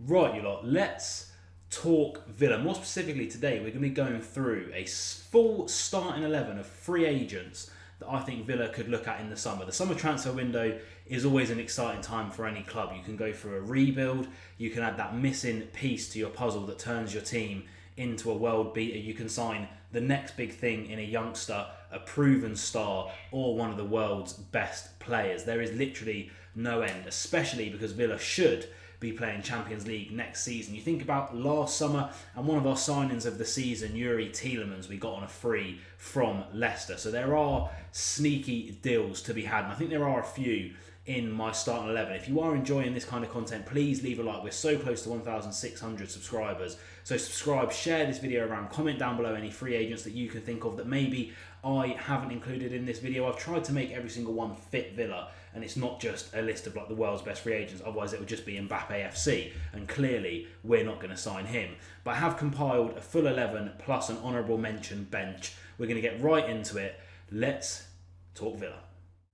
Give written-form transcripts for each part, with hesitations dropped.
Right, you lot, let's talk Villa. More specifically today, we're going to be going through a full starting 11 of free agents that I think Villa could look at in the summer. The summer transfer window is always an exciting time for any club. You can go through a rebuild, you can add that missing piece to your puzzle that turns your team into a world beater. You can sign the next big thing in a youngster, a proven star, or one of the world's best players. There is literally no end, especially because Villa should be playing Champions League next season. You think about last summer and one of our signings of the season, Yuri Tielemans, we got on a free from Leicester. So there are sneaky deals to be had, and I think there are a few in my starting 11. If you are enjoying this kind of content, please leave a like. We're so close to 1,600 subscribers. So subscribe, share this video around, comment down below any free agents that you can think of that maybe I haven't included in this video. I've tried to make every single one fit Villa, and it's not just a list of like the world's best free agents, otherwise it would just be Mbappe FC, and clearly we're not going to sign him. But I have compiled a full 11 plus an honourable mention bench. We're going to get right into it. Let's talk Villa.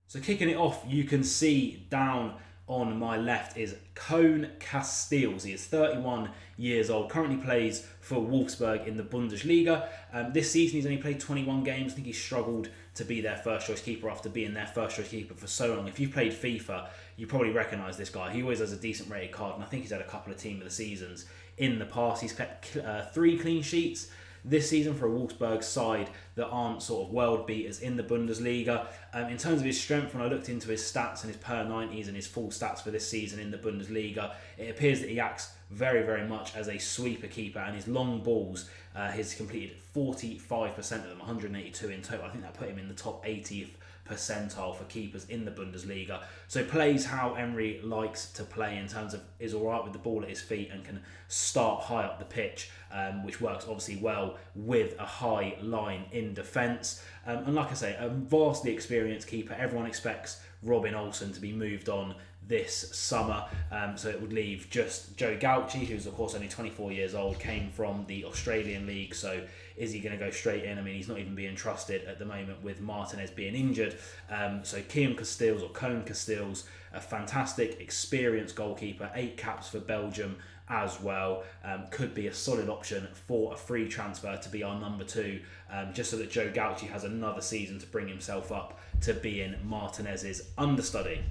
So kicking it off, you can see down on my left is Koen Casteels. He is 31 years old, currently plays for Wolfsburg in the Bundesliga. This season he's only played 21 games. I think he struggled to be their first choice keeper after being their first choice keeper for so long. If you've played FIFA, you probably recognise this guy. He always has a decent rated card, and I think he's had a couple of team of the seasons in the past. He's kept 3 clean sheets this season for a Wolfsburg side that aren't sort of world beaters in the Bundesliga. In terms of his strength, when I looked into his stats and his per 90s and his full stats for this season in the Bundesliga, it appears that he acts very, very much as a sweeper keeper, and his long balls, he's completed 45% of them, 182 in total. I think that put him in the top 80th percentile for keepers in the Bundesliga. So plays how Emery likes to play in terms of is alright with the ball at his feet and can start high up the pitch, which works obviously well with a high line in defence. And like I say, a vastly experienced keeper. Everyone expects Robin Olsen to be moved on this summer, so it would leave just Joe Gauci, who's of course only 24 years old, came from the Australian League. So is he going to go straight in? I mean, he's not even being trusted at the moment with Martinez being injured. So Koen Casteels, a fantastic experienced goalkeeper, 8 caps for Belgium as well, could be a solid option for a free transfer to be our number 2, just so that Joe Gauci has another season to bring himself up to being Martinez's understudy.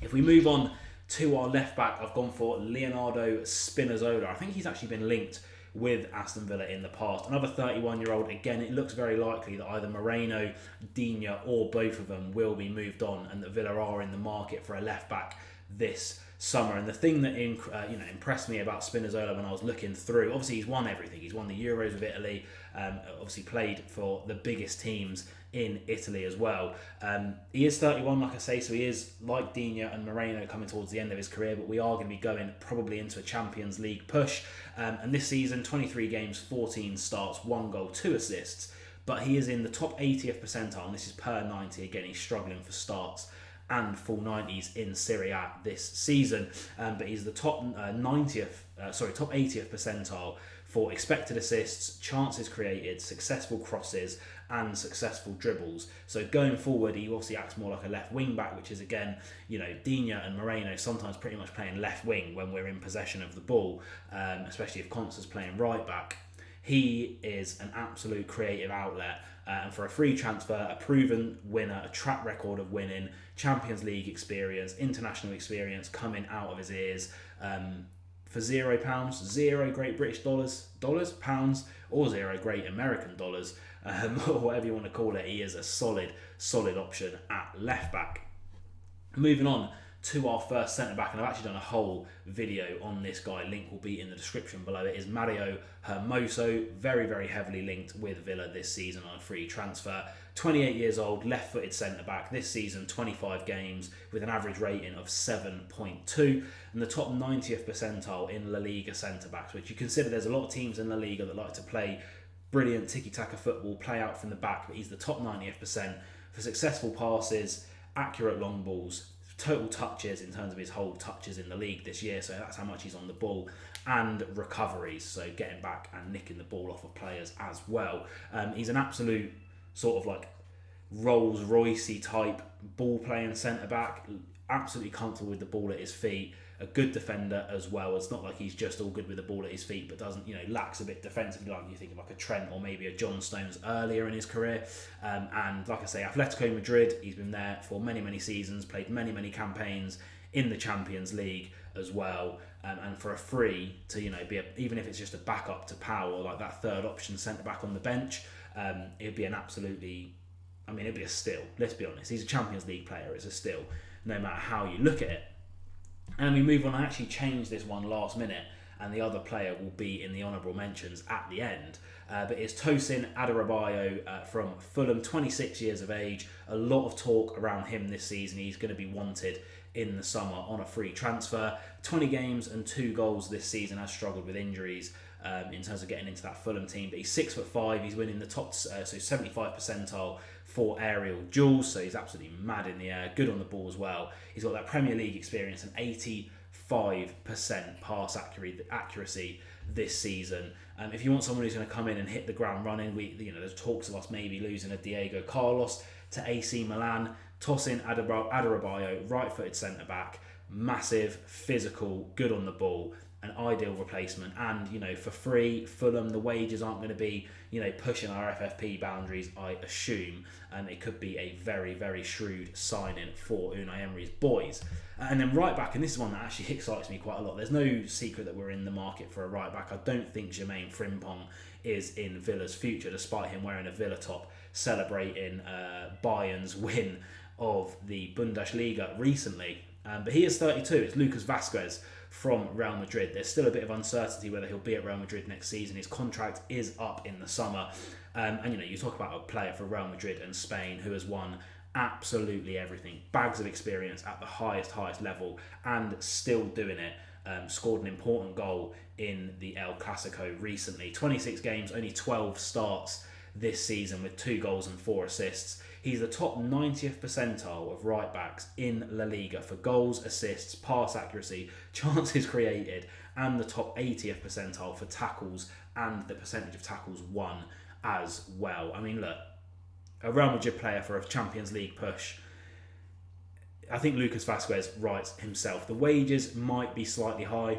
If we move on to our left back, I've gone for Leonardo Spinazzola. I think he's actually been linked with Aston Villa in the past. Another 31-year-old. Again, it looks very likely that either Moreno, Digne, or both of them will be moved on, and that Villa are in the market for a left back this summer. And the thing that impressed me about Spinazzola when I was looking through, obviously he's won everything. He's won the Euros with Italy, obviously played for the biggest teams in Italy as well. He is 31, like I say, so he is like Digne and Moreno coming towards the end of his career, but we are going to be going probably into a Champions League push. And this season, 23 games, 14 starts, 1 goal, 2 assists, but he is in the top 80th percentile, and this is per 90. Again, he's struggling for starts and full 90s in Serie A this season, but he's the top 80th percentile for expected assists, chances created, successful crosses, and successful dribbles. So going forward, he obviously acts more like a left wing back, which is again, Digne and Moreno sometimes pretty much playing left wing when we're in possession of the ball, especially if Constance playing right back. He is an absolute creative outlet, and for a free transfer, a proven winner, a track record of winning, Champions League experience, international experience coming out of his ears, for £0, 0 Great British pounds, or 0 Great American dollars, or whatever you want to call it. He is a solid option at left back. Moving on to our first centre back, and I've actually done a whole video on this guy. Link will be in the description below. It is Mario Hermoso, very, very heavily linked with Villa this season on a free transfer. 28 years old, left-footed centre-back. This season, 25 games with an average rating of 7.2 and the top 90th percentile in La Liga centre-backs, which you consider there's a lot of teams in La Liga that like to play brilliant tiki-taka football, play out from the back, but he's the top 90th percent for successful passes, accurate long balls, total touches in terms of his whole touches in the league this year, so that's how much he's on the ball, and recoveries, so getting back and nicking the ball off of players as well. He's an absolute sort of like Rolls-Royce type ball playing centre back, absolutely comfortable with the ball at his feet, a good defender as well. It's not like he's just all good with the ball at his feet, but doesn't, lacks a bit defensively, like you think of like a Trent or maybe a John Stones earlier in his career. And like I say, Atletico Madrid, he's been there for many, many seasons, played many, many campaigns in the Champions League as well. And for a free to, be even if it's just a backup to Powell, or like that third option centre back on the bench, it'd be an absolutely, it'd be a steal. Let's be honest, he's a Champions League player. It's a steal, no matter how you look at it. And we move on. I actually changed this one last minute, and the other player will be in the honourable mentions at the end. But it's Tosin Adarabioyo from Fulham, 26 years of age. A lot of talk around him this season. He's going to be wanted in the summer on a free transfer. 20 games and 2 goals this season. Has struggled with injuries in terms of getting into that Fulham team. But he's 6'5". He's winning the top, so 75 percentile for aerial duels. So he's absolutely mad in the air. Good on the ball as well. He's got that Premier League experience and 85% pass accuracy this season. If you want someone who's going to come in and hit the ground running, there's talks of us maybe losing a Diego Carlos to AC Milan. Tosin Adarabioyo, right-footed centre-back, massive, physical, good on the ball, an ideal replacement. And, for free, Fulham, the wages aren't going to be, pushing our FFP boundaries, I assume. It could be a very, very shrewd signing for Unai Emery's boys. And then right back, and this is one that actually excites me quite a lot. There's no secret that we're in the market for a right back. I don't think Jermaine Frimpong is in Villa's future, despite him wearing a Villa top, celebrating Bayern's win of the Bundesliga recently. But he is 32. It's Lucas Vasquez from Real Madrid. There's still a bit of uncertainty whether he'll be at Real Madrid next season. His contract is up in the summer. And you talk about a player for Real Madrid and Spain who has won absolutely everything. Bags of experience at the highest level and still doing it. Scored an important goal in the El Clasico recently. 26 games, only 12 starts this season with 2 goals and 4 assists. He's the top 90th percentile of right backs in La Liga for goals, assists, pass accuracy, chances created, and the top 80th percentile for tackles and the percentage of tackles won as well. Look, a Real Madrid player for a Champions League push. I think Lucas Vasquez writes himself. The wages might be slightly high.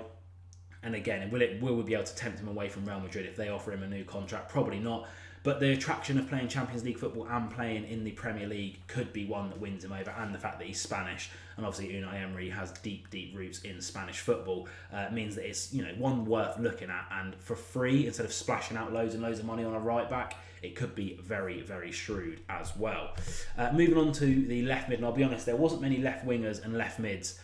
And again, will we be able to tempt him away from Real Madrid if they offer him a new contract? Probably not. But the attraction of playing Champions League football and playing in the Premier League could be one that wins him over, and the fact that he's Spanish, and obviously Unai Emery has deep roots in Spanish football, means that it's one worth looking at. And for free, instead of splashing out loads and loads of money on a right back, it could be very, very shrewd as well. Moving on to the left mid, and I'll be honest, there wasn't many left wingers and left mids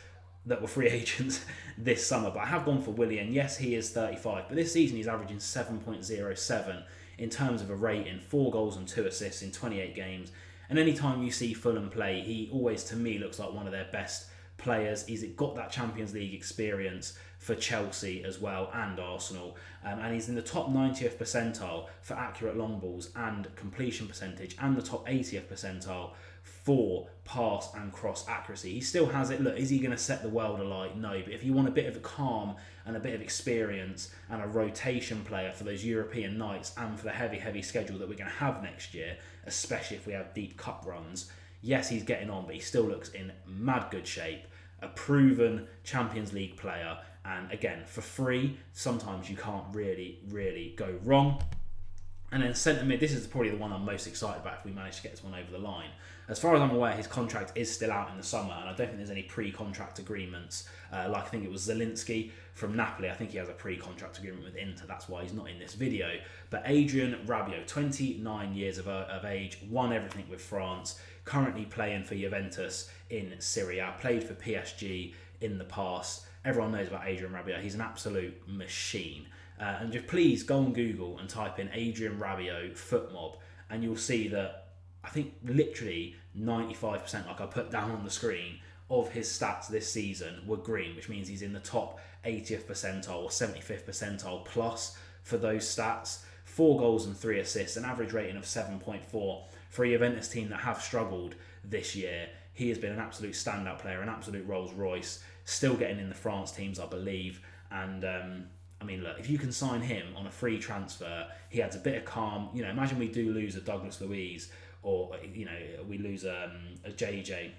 that were free agents this summer, but I have gone for Willian. Yes, he is 35, but this season he's averaging 7.07 in terms of a rating, 4 goals and 2 assists in 28 games. And anytime you see Fulham play, he always, to me, looks like one of their best players. He's got that Champions League experience for Chelsea as well and Arsenal. And he's in the top 90th percentile for accurate long balls and completion percentage, and the top 80th percentile for pass and cross accuracy. He still has it. Look, is he going to set the world alight? No. But if you want a bit of a calm and a bit of experience and a rotation player for those European nights and for the heavy schedule that we're going to have next year, especially if we have deep cup runs, yes, he's getting on, but he still looks in mad good shape. A proven Champions League player. And again, for free, sometimes you can't really go wrong. And then centre mid, this is probably the one I'm most excited about if we manage to get this one over the line. As far as I'm aware, his contract is still out in the summer, and I don't think there's any pre-contract agreements. Like I think it was Zielinski from Napoli. I think he has a pre-contract agreement with Inter. That's why he's not in this video. But Adrien Rabia, 29 years of age, won everything with France, currently playing for Juventus in Serie A, played for PSG in the past. Everyone knows about Adrien Rabia. He's an absolute machine. And just please go on Google and type in Adrien Rabiot foot mob, and you'll see that I think literally 95%, like I put down on the screen, of his stats this season were green, which means he's in the top 80th percentile or 75th percentile plus for those stats. 4 goals and 3 assists, an average rating of 7.4 for a Juventus team that have struggled this year. He has been an absolute standout player, an absolute Rolls Royce, still getting in the France teams, I believe. And look, if you can sign him on a free transfer, he adds a bit of calm. Imagine we do lose a Douglas Luiz, or we lose a JJ,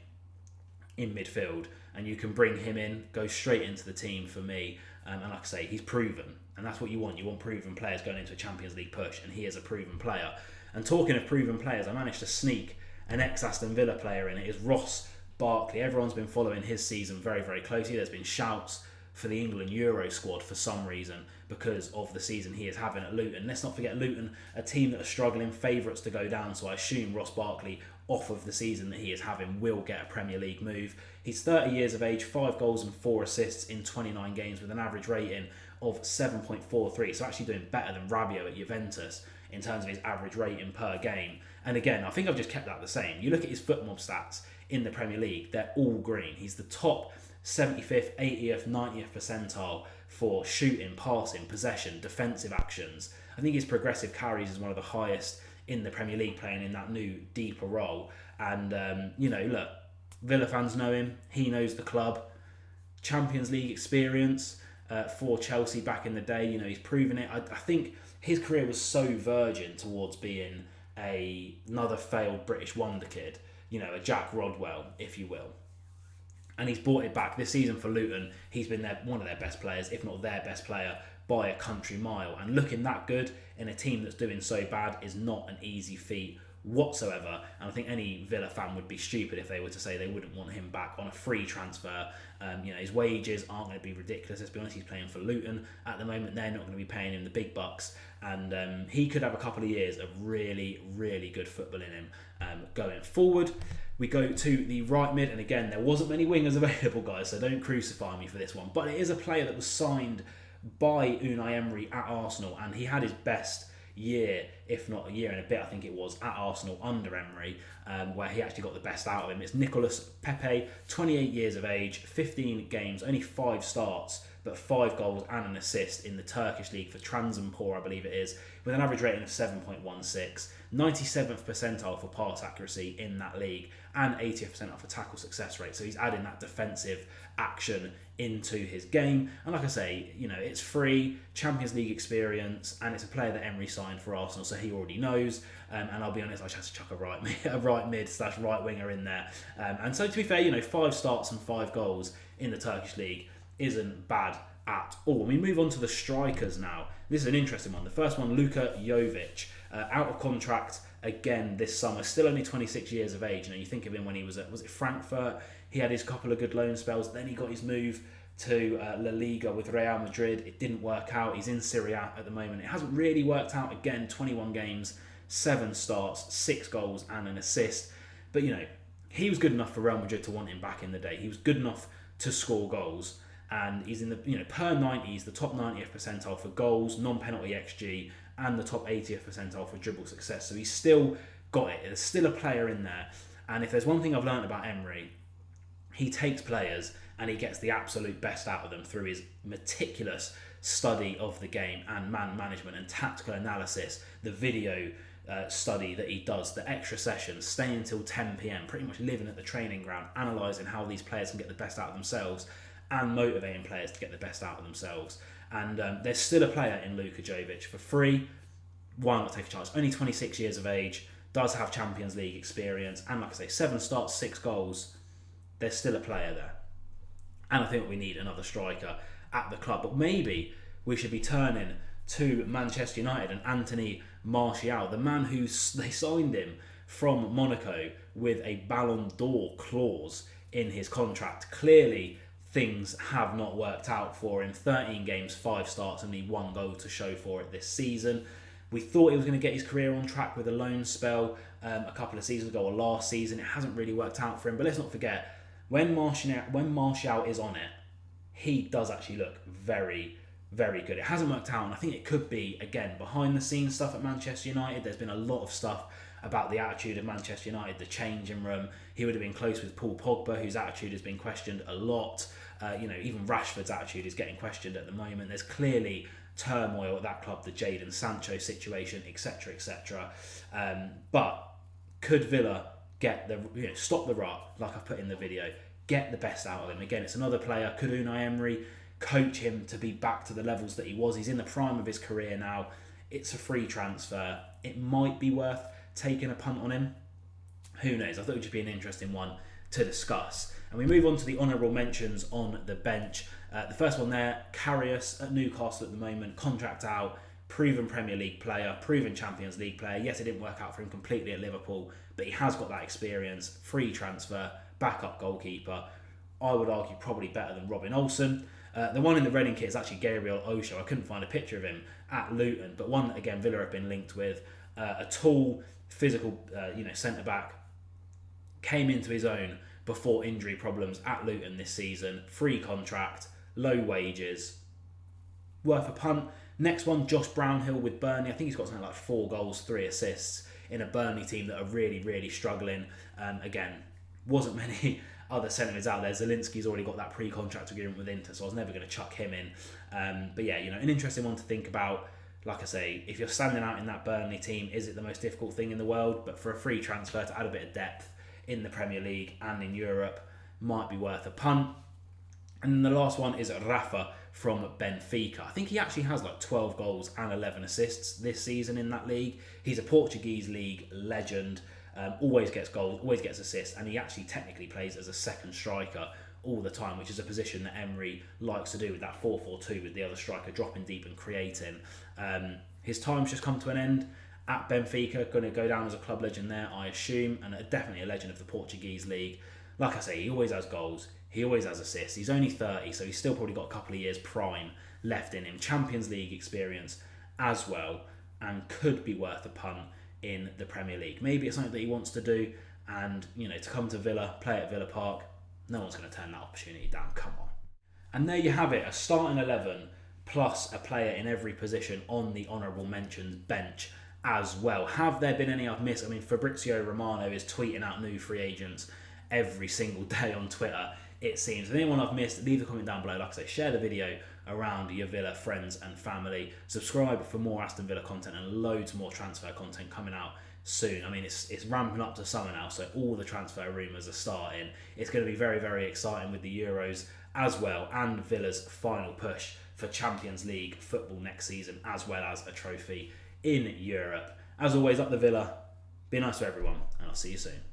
in midfield, and you can bring him in, go straight into the team for me. And like I say, he's proven, and that's what you want. You want proven players going into a Champions League push, and he is a proven player. And talking of proven players, I managed to sneak an ex-Aston Villa player in. It is Ross Barkley. Everyone's been following his season very, very closely. There's been shouts for the England Euro squad for some reason because of the season he is having at Luton. Let's not forget Luton, a team that are struggling, favourites to go down, so I assume Ross Barkley, off of the season that he is having, will get a Premier League move. He's 30 years of age, 5 goals and 4 assists in 29 games with an average rating of 7.43, so actually doing better than Rabia at Juventus in terms of his average rating per game. And again, I think I've just kept that the same. You look at his FootMob stats in the Premier League, they're all green. He's the top 75th, 80th, 90th percentile for shooting, passing, possession, defensive actions. I think his progressive carries is one of the highest in the Premier League, playing in that new, deeper role. And, look, Villa fans know him. He knows the club. Champions League experience for Chelsea back in the day. He's proven it. I think his career was so virgin towards being another failed British wonder kid, a Jack Rodwell, if you will. And he's brought it back this season for Luton. He's been one of their best players, if not their best player, by a country mile. And looking that good in a team that's doing so bad is not an easy feat whatsoever. And I think any Villa fan would be stupid if they were to say they wouldn't want him back on a free transfer. His wages aren't going to be ridiculous. Let's be honest, he's playing for Luton at the moment. They're not going to be paying him the big bucks. And he could have a couple of years of really, really good football in him going forward. We go to the right mid, and again, there wasn't many wingers available, guys, so don't crucify me for this one. But it is a player that was signed by Unai Emery at Arsenal, and he had his best year, if not a year and a bit, I think it was, at Arsenal under Emery, where he actually got the best out of him. It's Nicolas Pepe, 28 years of age, 15 games, only 5 starts, but 5 goals and an assist in the Turkish league for Trabzonspor, I believe it is, with an average rating of 7.16, 97th percentile for pass accuracy in that league, and 80th percentile for tackle success rate. So he's adding that defensive action into his game. And like I say, it's free, Champions League experience, and it's a player that Emery signed for Arsenal, so he already knows. And I'll be honest, I just had to chuck a right mid / right winger in there. And so to be fair, 5 starts and 5 goals in the Turkish league isn't bad at all. We move on to the strikers now. This is an interesting one. The first one, Luca Jovic, out of contract again this summer, still only 26 years of age. You think of him when he was at, Frankfurt? He had his couple of good loan spells, then he got his move to La Liga with Real Madrid. It didn't work out. He's in Serie A at the moment. It hasn't really worked out. Again, 21 games, 7 starts, 6 goals and an assist. But he was good enough for Real Madrid to want him back in the day. He was good enough to score goals, and he's in the per 90, he's the top 90th percentile for goals, non-penalty XG, and the top 80th percentile for dribble success. So he's still got it. There's still a player in there. And if there's one thing I've learned about Emery, he takes players and he gets the absolute best out of them through his meticulous study of the game and man management and tactical analysis, the video study that he does, the extra sessions, staying until 10 p.m, pretty much living at the training ground, analysing how these players can get the best out of themselves and motivating players to get the best out of themselves. And there's still a player in Luka Jovic for free. Why not take a chance? Only 26 years of age, does have Champions League experience, and like I say, 7 starts, 6 goals. There's still a player there. And I think we need another striker at the club. But maybe we should be turning to Manchester United and Anthony Martial, the man who they signed him from Monaco with a Ballon d'Or clause in his contract. Clearly, things have not worked out for him. 13 games, 5 starts, only 1 goal to show for it this season. We thought he was going to get his career on track with a loan spell a couple of seasons ago, or last season. It hasn't really worked out for him. But let's not forget, when Martial is on it, he does actually look very, very good. It hasn't worked out, and I think it could be, again, behind the scenes stuff at Manchester United. There's been a lot of stuff about the attitude of Manchester United, the changing room. He would have been close with Paul Pogba, whose attitude has been questioned a lot. Even Rashford's attitude is getting questioned at the moment. There's clearly turmoil at that club, the Jadon Sancho situation, etc., etc. But could Villa get stop the rot, like I've put in the video, get the best out of him? Again, it's another player. Could Unai Emery coach him to be back to the levels that he was? He's in the prime of his career now. It's a free transfer. It might be worth taking a punt on him. Who knows? I thought it would just be an interesting one to discuss. And we move on to the honourable mentions on the bench. The first one there, Karius at Newcastle at the moment, contract out, proven Premier League player, proven Champions League player. Yes, it didn't work out for him completely at Liverpool, but he has got that experience, free transfer, backup goalkeeper. I would argue probably better than Robin Olsen. The one in the Reading kit is actually Gabriel Osho. I couldn't find a picture of him at Luton, but one that, again, Villa have been linked with. A tall, physical, centre-back, came into his own before injury problems at Luton this season. Free contract, low wages, worth a punt. Next one, Josh Brownhill with Burnley. I think he's got something like 4 goals, 3 assists in a Burnley team that are really, really struggling. Again, wasn't many other centre-mids out there. Zielinski's already got that pre-contract agreement with Inter, so I was never going to chuck him in. But yeah, an interesting one to think about. Like I say, if you're standing out in that Burnley team, is it the most difficult thing in the world? But for a free transfer to add a bit of depth in the Premier League and in Europe, might be worth a punt. And then the last one is Rafa from Benfica. I think he actually has like 12 goals and 11 assists this season in that league. He's a Portuguese league legend, always gets goals, always gets assists, and he actually technically plays as a second striker all the time, which is a position that Emery likes to do with that 4-4-2 with the other striker dropping deep and creating. His time's just come to an end at Benfica, going to go down as a club legend there, I assume, and definitely a legend of the Portuguese league. Like I say, he always has goals, he always has assists. He's only 30, so he's still probably got a couple of years prime left in him. Champions League experience as well, and could be worth a punt in the Premier League. Maybe it's something that he wants to do, and to come to Villa, play at Villa Park, no one's going to turn that opportunity down. Come on. And there you have it, a starting 11 plus a player in every position on the honourable mentions bench as well. Have there been any I've missed? I mean, Fabrizio Romano is tweeting out new free agents every single day on Twitter, it seems. If anyone I've missed, leave a comment down below. Like I say, share the video around your Villa friends and family. Subscribe for more Aston Villa content and loads more transfer content coming out soon. I mean, it's ramping up to summer now, so all the transfer rumours are starting. It's going to be very, very exciting with the Euros as well, and Villa's final push for Champions League football next season, as well as a trophy in Europe. As always, up the Villa. Be nice to everyone, and I'll see you soon.